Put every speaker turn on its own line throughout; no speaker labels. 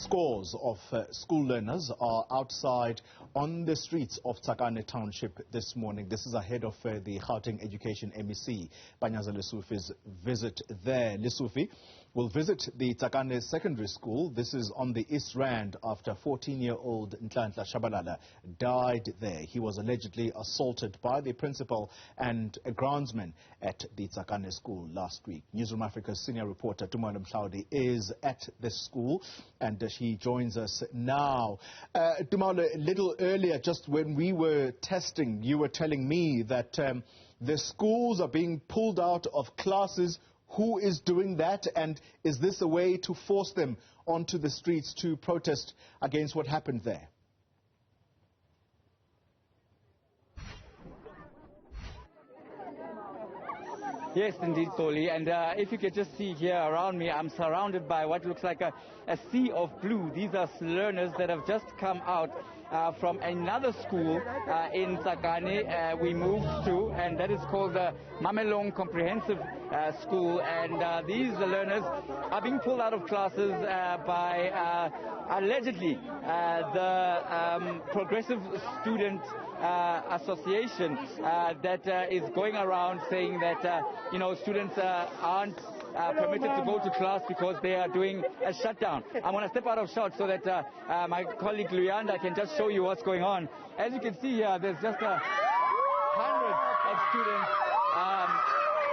Scores of school learners are outside on the streets of Tsakane Township this morning. This is ahead of the Gauteng Education MEC, Panyaza Lesufi's visit there. Lesufi will visit the Tsakane Secondary School. This is on the East Rand after 14-year-old Nhlanhla Tshabala died there. He was allegedly assaulted by the principal and a groundsman at the Tsakane School last week. Newzroom Afrika's senior reporter Tumaole Mohlaoli is at the school and she joins us now. Tumaole, a little earlier, just when we were testing, you were telling me that the schools are being pulled out of classes. Who is doing that, and is this a way to force them onto the streets to protest against what happened there?
Yes, indeed, Toli. And if you could just see here around me, I'm surrounded by what looks like a sea of blue. These are learners that have just come out from another school in Tsakane we moved to, and that is called the Mamelong Comprehensive School. And these learners are being pulled out of classes by allegedly the Progressive Student Association that is going around saying that students aren't permitted to go to class because they are doing a shutdown. I'm going to step out of shot so that my colleague Luyanda can just show you what's going on. As you can see here, there's just hundreds of students.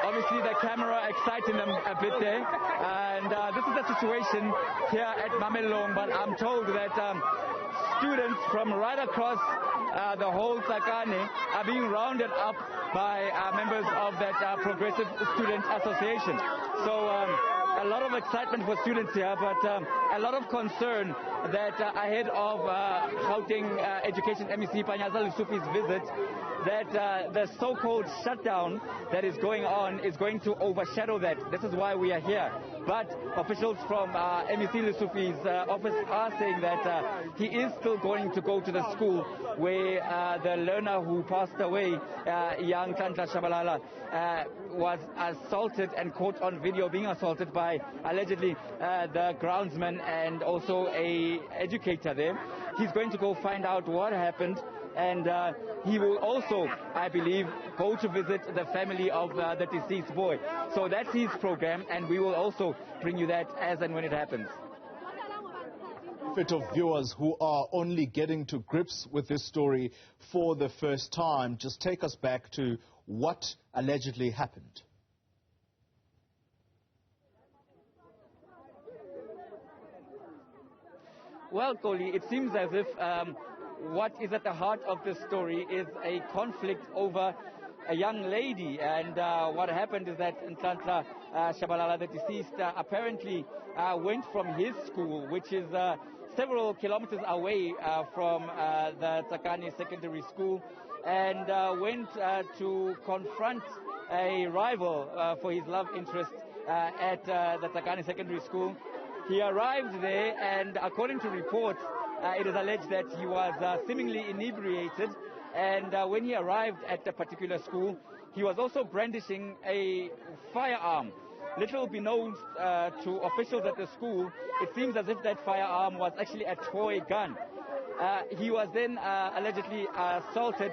Obviously, the camera exciting them a bit there. And this is the situation here at Mamelong, but I'm told that students from right across the whole Tsakane are being rounded up by members of that Progressive Student Association. So a lot of excitement for students here, but a lot of concern that ahead of Gauteng Education MEC Panyaza Lesufi's visit, that the so-called shutdown that is going on is going to overshadow that. This is why we are here. But officials from MEC Lesufi's office are saying that he is still going to go to the school where the learner who passed away, young Nhlanhla Tshabala, was assaulted and caught on video being assaulted by allegedly the groundsman and also a educator there. He's going to go find out what happened, and he will also, I believe, go to visit the family of the deceased boy. So that's his program, and we will also bring you that as and when it happens.
Bit of viewers who are only getting to grips with this story for the first time, just take us back to what allegedly happened.
Well, Koli, it seems as if what is at the heart of this story is a conflict over a young lady. And what happened is that Nhlanhla Tshabala, the deceased, apparently went from his school, which is several kilometers away from the Tsakane Secondary School, and went to confront a rival for his love interest at the Tsakane Secondary School. He arrived there, and according to reports, it is alleged that he was seemingly inebriated, and when he arrived at the particular school, he was also brandishing a firearm. Little beknownst to officials at the school, it seems as if that firearm was actually a toy gun. He was then allegedly assaulted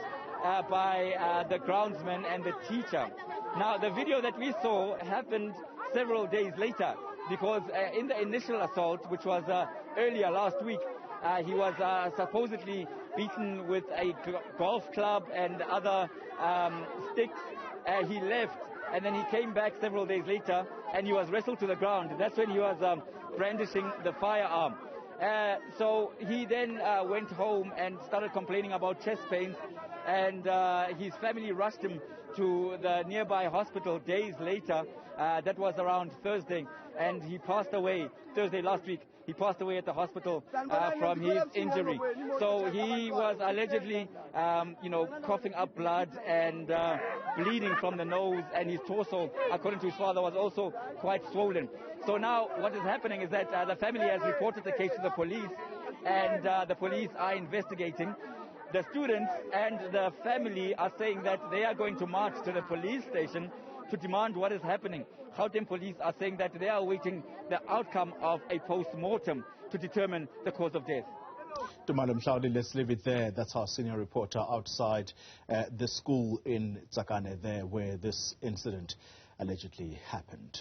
by the groundsman and the teacher. Now, the video that we saw happened several days later, because in the initial assault, which was earlier last week, he was supposedly beaten with a golf club and other sticks. He left, and then he came back several days later, and he was wrestled to the ground. That's when he was brandishing the firearm. So he then went home and started complaining about chest pains, and his family rushed him to the nearby hospital days later. That was around Thursday, and he passed away Thursday last week. He passed away at the hospital from his injury. So he was allegedly, coughing up blood and bleeding from the nose, and his torso, according to his father, was also quite swollen. So now what is happening is that the family has reported the case to the police, and the police are investigating. The students and the family are saying that they are going to march to the police station to demand what is happening. Gauteng police are saying that they are awaiting the outcome of a post-mortem to determine the cause of death.
Tumaole Mohlaoli, let's leave it there. That's our senior reporter outside the school in Tsakane there where this incident allegedly happened.